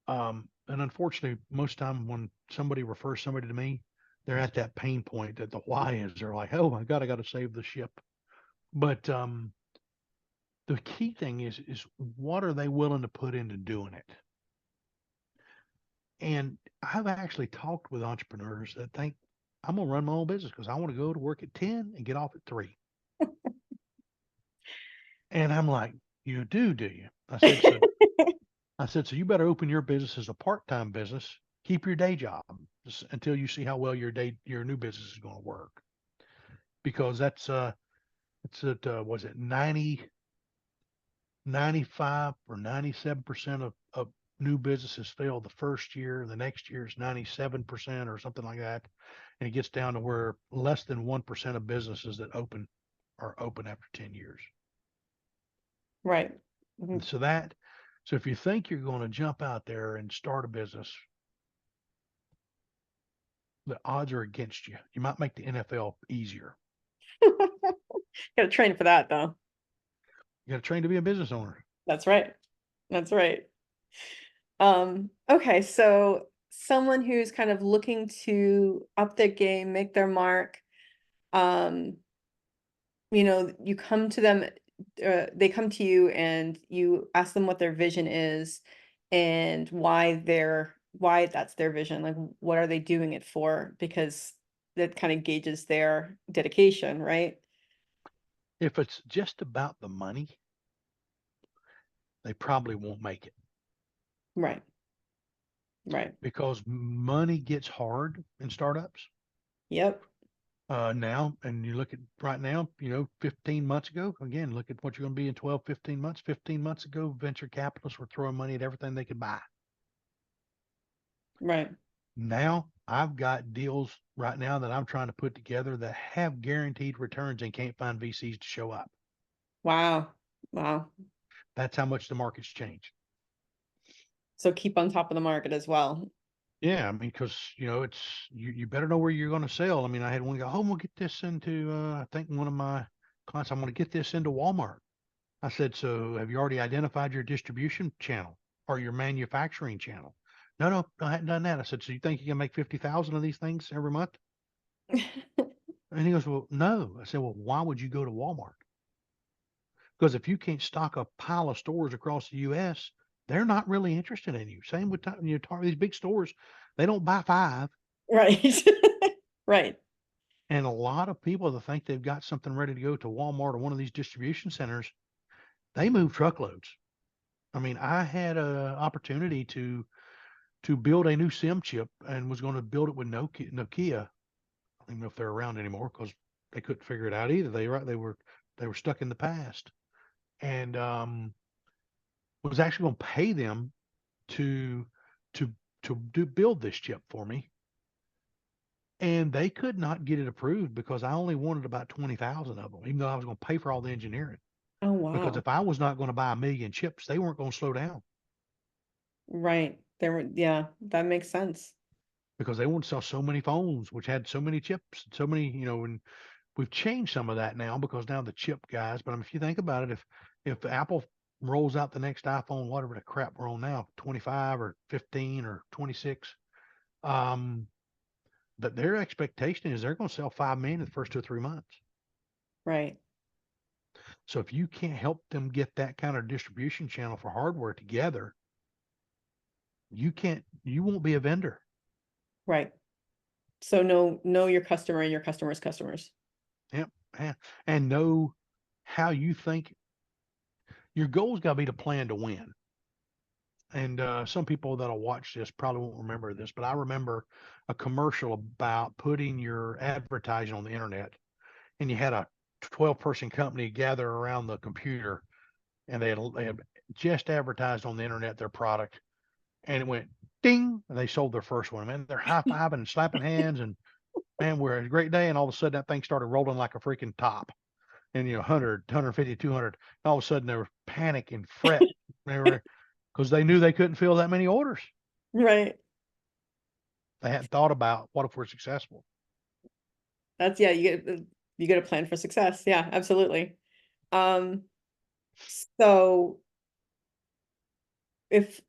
And unfortunately, most time when somebody refers somebody to me, they're at that pain point that the why is. They're like, "Oh my God, I got to save the ship." But the key thing is what are they willing to put into doing it? And I've actually talked with entrepreneurs that think I'm gonna run my own business because I want to go to work at 10 and get off at 3. And I'm like, "You do you?" I said, so you better open your business as a part-time business. Keep your day job until you see how well your new business is going to work. Because it's at was it 95 or 97% of new businesses fail the first year, the next year is 97% or something like that. And it gets down to where less than 1% of businesses that open are open after 10 years. Right. And Mhm. so if you think you're going to jump out there and start a business, the odds are against you. You might make the NFL easier. Gotta train for that though. You got to train to be a business owner. That's right. That's right. Okay, so someone who's kind of looking to up their game, make their mark, um, you come to them, they come to you and you ask them what their vision is and why that's their vision. Like, what are they doing it for? Because that kind of gauges their dedication, right? If it's just about the money, they probably won't make it Right. Right. because money gets hard in startups. Yep. Now, and you look at right now, 15 months ago, again, look at what you're going to be in 12, 15 months. 15 months ago, venture capitalists were throwing money at everything they could buy. Right. Now, I've got deals right now that I'm trying to put together that have guaranteed returns and can't find VCs to show up. Wow. Wow. That's how much the market's changed. So keep on top of the market as well. Yeah, I mean, because it's you better know where you're going to sell. I mean, I had one go, oh, we'll get this into. I think one of my clients, I'm going to get this into Walmart. I said, so have you already identified your distribution channel or your manufacturing channel? No, no, I hadn't done that. I said, so you think you can make 50,000 of these things every month? And he goes, well, no. I said, well, why would you go to Walmart? Because if you can't stock a pile of stores across the U.S., they're not really interested in you. Same with these big stores, they don't buy five. Right. Right. And a lot of people that think they've got something ready to go to Walmart or one of these distribution centers, they move truckloads. I mean, I had an opportunity to build a new SIM chip and was going to build it with Nokia. I don't even know if they're around anymore because they couldn't figure it out either. They were stuck in the past, and was actually going to pay them to to build this chip for me, and they could not get it approved because I only wanted about 20,000 of them, even though I was going to pay for all the engineering. Oh, Because wow. if I was not going to buy a million chips, they weren't going to slow down Right. Yeah, that makes sense. because they want to sell so many phones, which had so many chips, so many, and we've changed some of that now because now the chip guys. But I mean, if you think about it, if Apple rolls out the next iPhone, whatever the crap we're on now, 25 or 15 or 26, um, but their expectation is they're going to sell 5 million in the first 2 or 3 months. Right. So if you can't help them get that kind of distribution channel for hardware together, you won't be a vendor. Right. So know your customer and your customer's customers. Yep. And know how you think your goal's got to be to plan to win. And some people that'll watch this probably won't remember this, but I remember a commercial about putting your advertising on the internet, and you had a 12-person company gather around the computer, and they had just advertised on the internet their product, and it went ding, and they sold their first one. Man, they're high fiving and slapping hands, and man, we're a great day. And all of a sudden, that thing started rolling like a freaking top, and 100, 150, 200. All of a sudden, they were panic and fret. They were because they knew they couldn't fill that many orders. Right. They hadn't thought about what if we're successful. That's yeah, you get a plan for success. Yeah, absolutely. Um, so if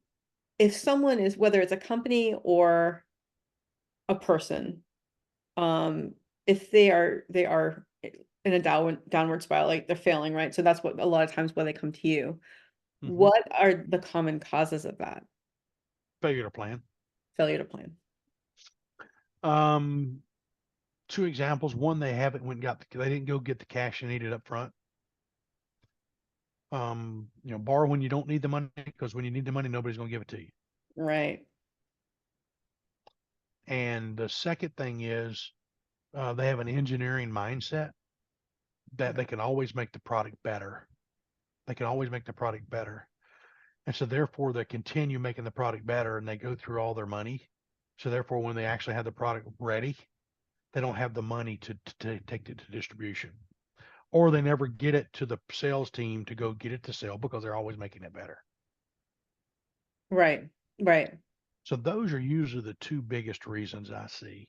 someone is, whether it's a company or a person, um, if they are in a downward spiral, like they're failing, right? So that's what a lot of times why they come to you. Hmm. What are the common causes of that Failure to plan. failure to plan? Um, Two examples. One, they didn't go get the cash they needed up front. Borrow when you don't need the money because when you need the money, nobody's going to give it to you. Right. And the second thing is they have an engineering mindset that they Okay. can always make the product better. They can always make the product better. And so therefore they continue making the product better and they go through all their money. So therefore, when they actually have the product ready, they don't have the money to take it to distribution, or they never get it to the sales team to go get it to sell because they're always making it better. Right. Right. So those are usually the two biggest reasons I see.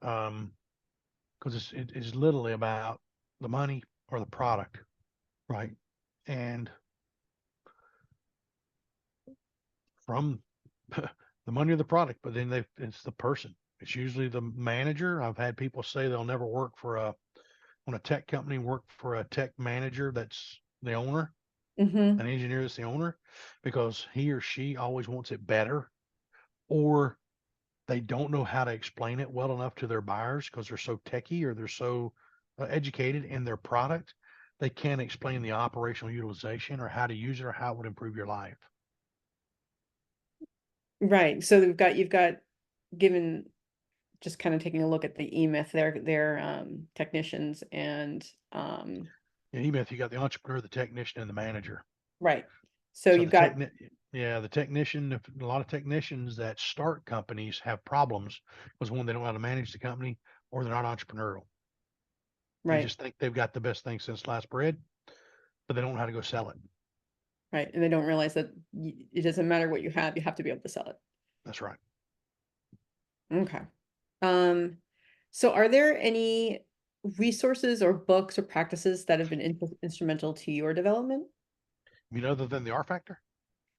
Because it's literally about the money or the product, right? And from the money or the product, but then it's the person. It's usually the manager. I've had people say they'll never work for when a tech company work for a tech manager that's the owner, Mm-hmm. an engineer that's the owner, because he or she always wants it better, or they don't know how to explain it well enough to their buyers because they're so techy or they're so educated in their product. They can't explain the operational utilization or how to use it or how it would improve your life. Right. So you've got given just kind of taking a look at the E-Myth, their technicians and And even if you got the entrepreneur, the technician, and the manager. right. So So you've got the technician, a lot of technicians that start companies have problems because one, they don't know how to manage the company, or they're not entrepreneurial. They right, just think they've got the best thing since sliced bread, but they don't know how to go sell it. right. And they don't realize that it doesn't matter what you have to be able to sell it. That's right. Okay. Um, so are there any resources or books or practices that have been instrumental to your development? I mean, other than the R factor.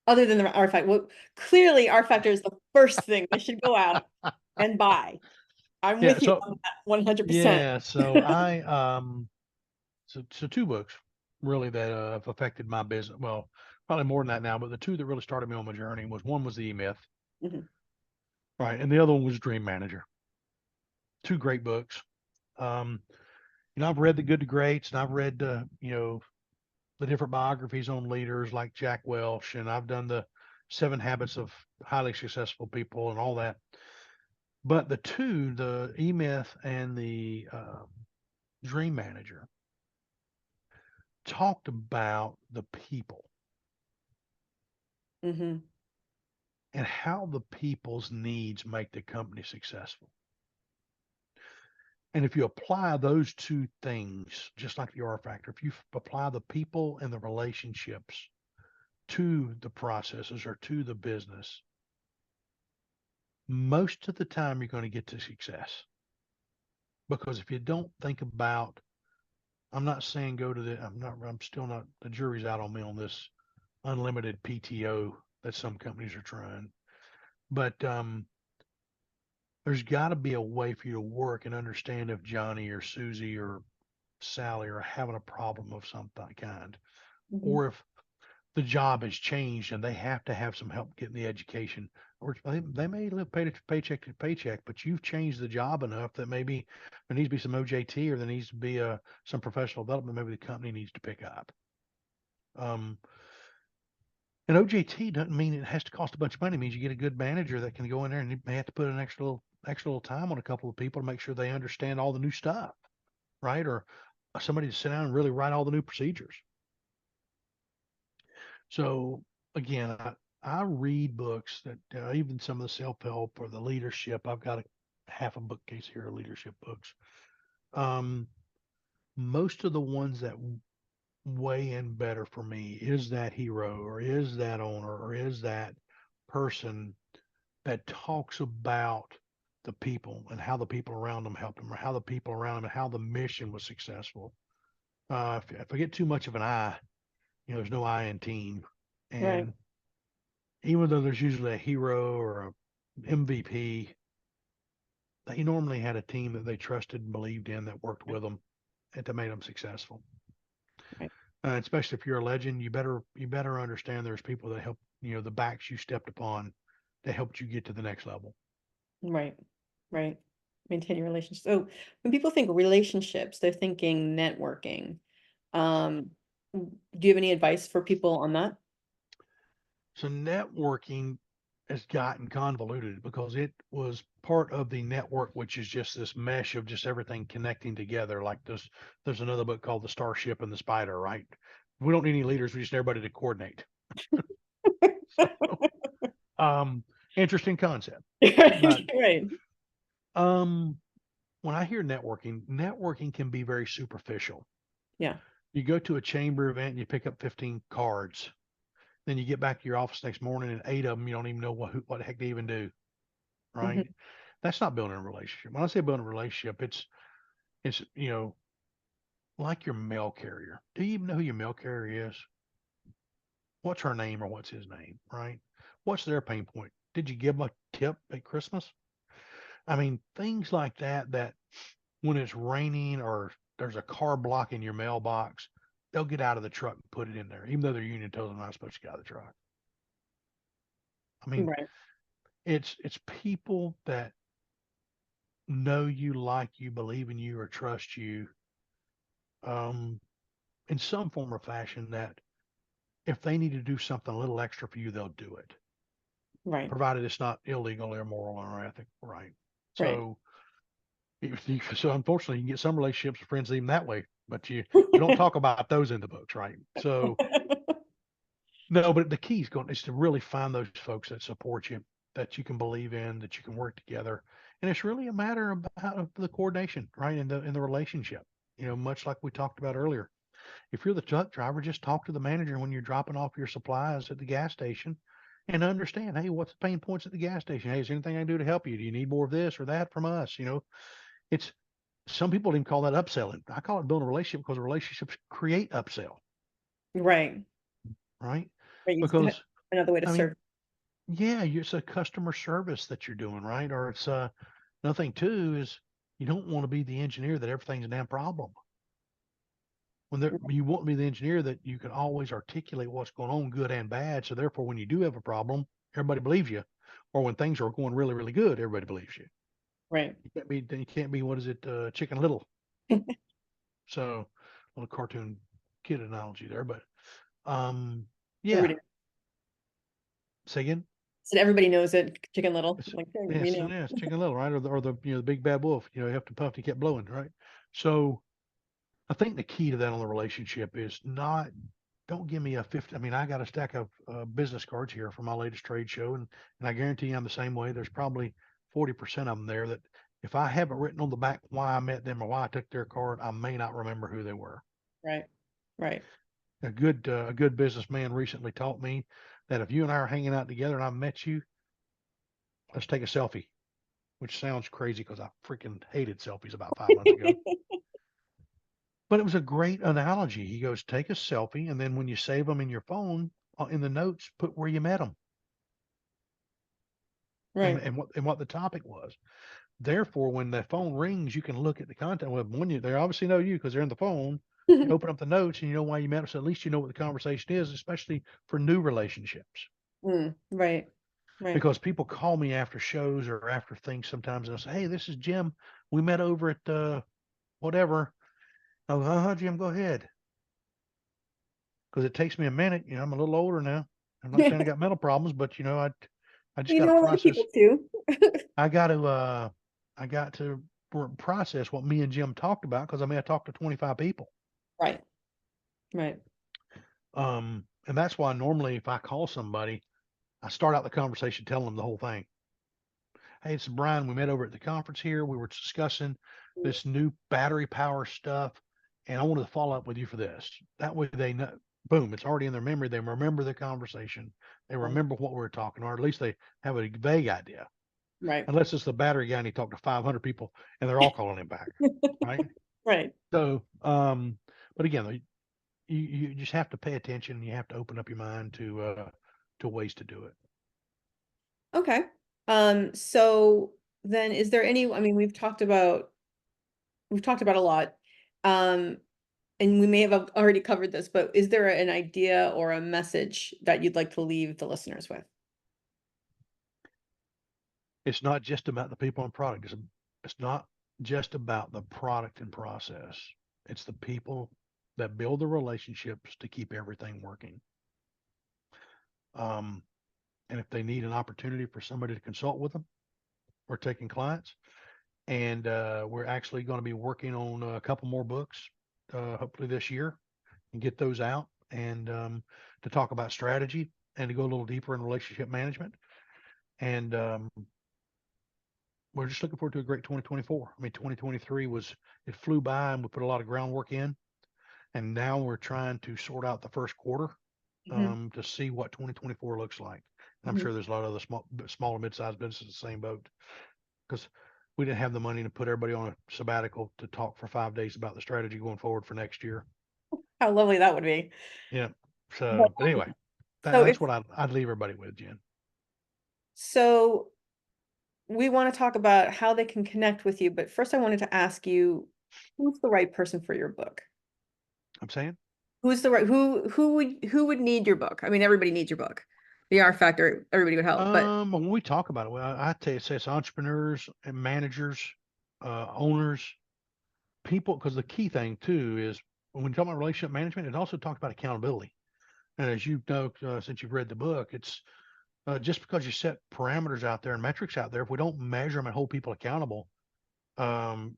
Other than the R Factor? Well, clearly R Factor is the first thing they should go out and buy. I'm Yeah. with you So on that 100%. yeah. So so two books really that have affected my business. Well, probably more than that now, but the two that really started me on my journey was one was the E-Myth, Mhm. right, and the other one was Dream Manager. Two great books. Um, I've read the Good to Greats, and I've read the different biographies on leaders like Jack Welch, and I've done the 7 Habits of Highly Successful People and all that. But the two, the E-Myth and the Dream Manager, talked about the people Mhm. and how the people's needs make the company successful. And if you apply those two things, just like the R factor, if you apply the people and the relationships to the processes or to the business, most of the time you're going to get to success. Because if you don't think about, I'm not saying go to I'm still not, the jury's out on me on this unlimited PTO that some companies are trying. But there's got to be a way for you to work and understand if Johnny or Susie or Sally are having a problem of some kind, Mhm. or if the job has changed and they have to have some help getting the education, or they may live paycheck to paycheck, but you've changed the job enough that maybe there needs to be some OJT, or there needs to be some professional development maybe the company needs to pick up. Um, and OJT doesn't mean it has to cost a bunch of money. It means you get a good manager that can go in there and you may have to put an extra little time on a couple of people to make sure they understand all the new stuff, right? Or somebody to sit down and really write all the new procedures. So again, I read books that even some of the self-help or the leadership. I've got half a bookcase here of leadership books. Um, Most of the ones that weigh in better for me is that hero or is that owner or is that person that talks about the people and how the people around them helped them, or how the people around them and how the mission was successful. If I get too much of an I, there's no I in team. Right. And even though there's usually a hero or a MVP, they normally had a team that they trusted and believed in that worked with them and that made them successful. Right. Especially if you're a legend, you better understand there's people that help, the backs you stepped upon that helped you get to the next level. Right. Right. Maintain your relationships. So when people think relationships, they're thinking networking. Do you have any advice for people on that? So networking has gotten convoluted because it was part of the network, which is just this mesh of just everything connecting together. Like there's another book called The Starship and the Spider, right? We don't need any leaders. We just need everybody to coordinate. Interesting concept. But Right. when I hear networking can be very superficial. Yeah. You go to a chamber event and you pick up 15 cards. Then you get back to your office next morning and 8 of them, you don't even know what the heck they even do. Mhm. Right. That's not building a relationship. When I say building a relationship, it's, like your mail carrier. Do you even know who your mail carrier is? What's her name or what's his name? Right. What's their pain point? Did you give them a tip at Christmas? I mean, things like that, that when it's raining or there's a car blocking your mailbox, they'll get out of the truck and put it in there, even though their union tells them not supposed to get out of the truck. I mean, Right. it's people that know you, like you, believe in you, or trust you, um, in some form or fashion, that if they need to do something a little extra for you, they'll do it, Right. provided it's not illegal or immoral or unethical. Right. Right. So, so unfortunately, you can get some relationships with friends even that way, but you don't talk about those in the books, right? So, no, but the key is to really find those folks that support you, that you can believe in, that you can work together, and it's really a matter of the coordination, right, in the relationship. Much like we talked about earlier. If you're the truck driver, just talk to the manager when you're dropping off your supplies at the gas station, and understand, hey, what's the pain points at the gas station? Hey, is there anything I can do to help you? Do you need more of this or that from us? It's some people even call that upselling. I call it building a relationship, because relationships create upsell, Right. right? Right. Because Another way to I mean, serve. yeah, it's a customer service that you're doing, right? Or it's another thing too is you don't want to be the engineer that everything's a damn problem. You want to be the engineer that you can always articulate what's going on, good and bad. So therefore, when you do have a problem, everybody believes you. Or when things are going really, really good, everybody believes you. Right. You can't be what is it, Chicken Little. So, little cartoon kid analogy there, but yeah. Everybody Say again. said everybody knows it. Chicken Little. It's, Like, hey, we yes, know. yes, Chicken Little, right? Or the the big bad wolf. Huff and Puff, he kept blowing, right? So I think the key to that on the relationship is not, don't give me a 50. I mean, I got a stack of business cards here for my latest trade show, and I guarantee you I'm the same way. There's probably 40% of them there that if I haven't written on the back why I met them or why I took their card, I may not remember who they were. Right. Right. A good businessman recently taught me that if you and I are hanging out together and I met you, let's take a selfie, which sounds crazy because I freaking hated selfies about 5 months ago. But it was a great analogy. He goes, take a selfie, and then when you save them in your phone, in the notes, put where you met them and, Right. and what the topic was. Therefore, when the phone rings, you can look at the content. Well, they obviously know you because they're in the phone. You open up the notes and you know why you met them. So at least you know what the conversation is, especially for new relationships. Right. Right. Because people call me after shows or after things sometimes, and they'll say, hey, this is Jim. We met over at whatever. Oh, Jim, go ahead. Because it takes me a minute. I'm a little older now. I'm not saying I got mental problems, but I just You got to know, other process. people too. I got to process what me and Jim talked about, because I may have talked to 25 people. Right. Right. And that's why normally if I call somebody, I start out the conversation telling them the whole thing. Hey, it's Brian. We met over at the conference here. We were discussing this new battery power stuff, and I wanted to follow up with you for this. That way they know, boom, it's already in their memory. They remember the conversation. They Right. remember what we were talking, or at least they have a vague idea. Right. Unless it's the battery guy and he talked to 500 people and they're all calling him back, right? Right. So, but again, you just have to pay attention. You have to open up your mind to ways to do it. Okay. So then is there any, I mean, we've talked about a lot. Um, and we may have already covered this, but is there an idea or a message that you'd like to leave the listeners with? It's not just about the people and product. It's not just about the product and process. It's the people that build the relationships to keep everything working. Um, and if they need an opportunity for somebody to consult with them, we're taking clients, and we're actually going to be working on a couple more books, hopefully this year, and get those out, and to talk about strategy and to go a little deeper in relationship management. And we're just looking forward to a great 2024. I mean, 2023 it flew by and we put a lot of groundwork in. And now we're trying to sort out the first quarter Mhm. to see what 2024 looks like. And I'm Mhm. sure there's a lot of other small and mid-sized businesses in the same boat, because we didn't have the money to put everybody on a sabbatical to talk for 5 days about the strategy going forward for next year. How lovely that would be. Yeah. But, But anyway, so that's what I'd leave everybody with, Jen. so we want to talk about how they can connect with you, but first I wanted to ask you, who's the right person for your book? I'm saying, Who's the right who would need your book? I mean, everybody needs your book. The R Factor, everybody would help, but when we talk about it, well, I tell you, it's entrepreneurs and managers, owners, people, because the key thing too is when we talk about relationship management, it also talks about accountability. And as you know, since you've read the book, it's just because you set parameters out there and metrics out there, if we don't measure them and hold people accountable, um,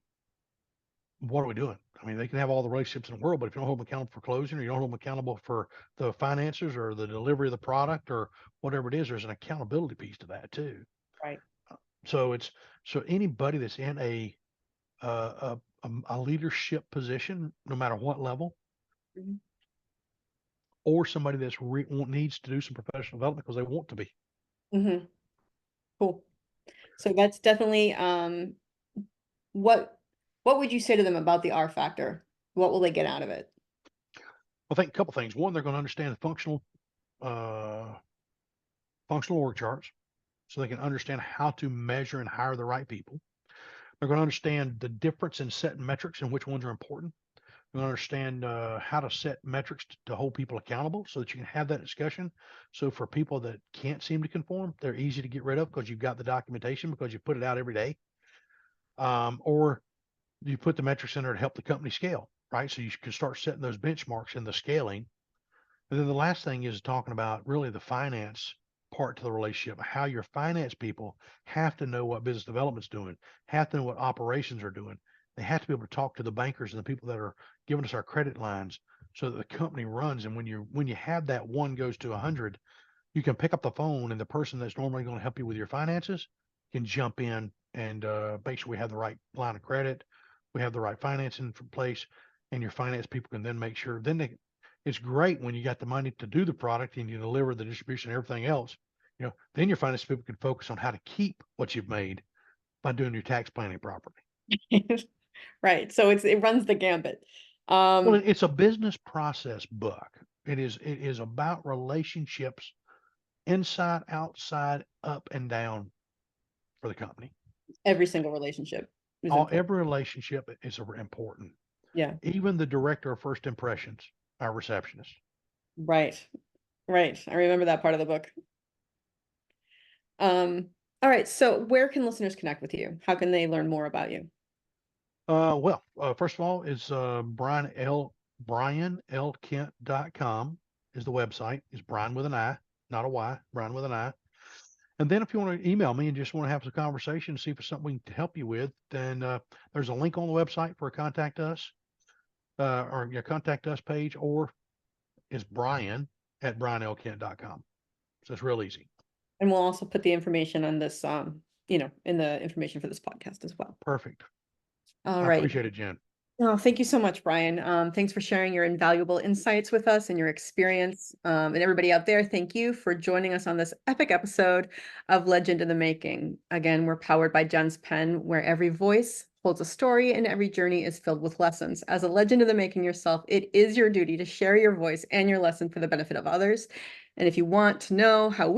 what are we doing? I mean, they can have all the relationships in the world, but if you don't hold them accountable for closing, or you don't hold them accountable for the finances or the delivery of the product or whatever it is, there's an accountability piece to that too. right. So so anybody that's in uh, a leadership position, no matter what level, Mhm. or somebody that's needs to do some professional development because they want to be. Mhm. Cool. So that's definitely what what would you say to them about the R Factor? What will they get out of it? I think a couple things. One, they're going to understand the uh, functional org charts, so they can understand how to measure and hire the right people. They're going to understand the difference in setting metrics and which ones are important. They're going to understand how to set metrics to hold people accountable so that you can have that discussion. So for people that can't seem to conform, they're easy to get rid of because you've got the documentation, because you put it out every day. Or you put the metrics in there to help the company scale, right? So you can start setting those benchmarks in the scaling. And then the last thing is talking about really the finance part to the relationship, how your finance people have to know what business development's doing, have to know what operations are doing. They have to be able to talk to the bankers and the people that are giving us our credit lines so that the company runs. And when you have that one goes to 100, you can pick up the phone and the person that's normally going to help you with your finances can jump in and make sure we have the right line of credit, we have the right financing in place, and your finance people can then make sure. It's great when you got the money to do the product and you deliver the distribution and everything else. Then your finance people can focus on how to keep what you've made by doing your tax planning properly. Right. So it runs the gambit. Well, Um, it's a business process book. It is about relationships inside, outside, up, and down for the company. every single relationship is important. Every relationship is important. Yeah. Even the director of first impressions, our receptionist. Right. Right. I remember that part of the book. All right. So where can listeners connect with you? How can they learn more about you? First of all, is BrianLKent.com is the website. Is Brian with an I, not a Y, Brian with an I. And then if you want to email me and just want to have some conversation, see if it's something we can help you with, then there's a link on the website for a contact us or your contact us page, or it's Brian@BrianLKent.com. So it's real easy. And we'll also put the information on this, in the information for this podcast as well. Perfect. All I right. appreciate it, Jen. Oh, thank you so much, Brian. Thanks for sharing your invaluable insights with us and your experience. And everybody out there, thank you for joining us on this epic episode of Legend in the Making. Again, we're powered by Jen's Pen, where every voice holds a story and every journey is filled with lessons. As a legend in the making yourself, it is your duty to share your voice and your lesson for the benefit of others. And if you want to know how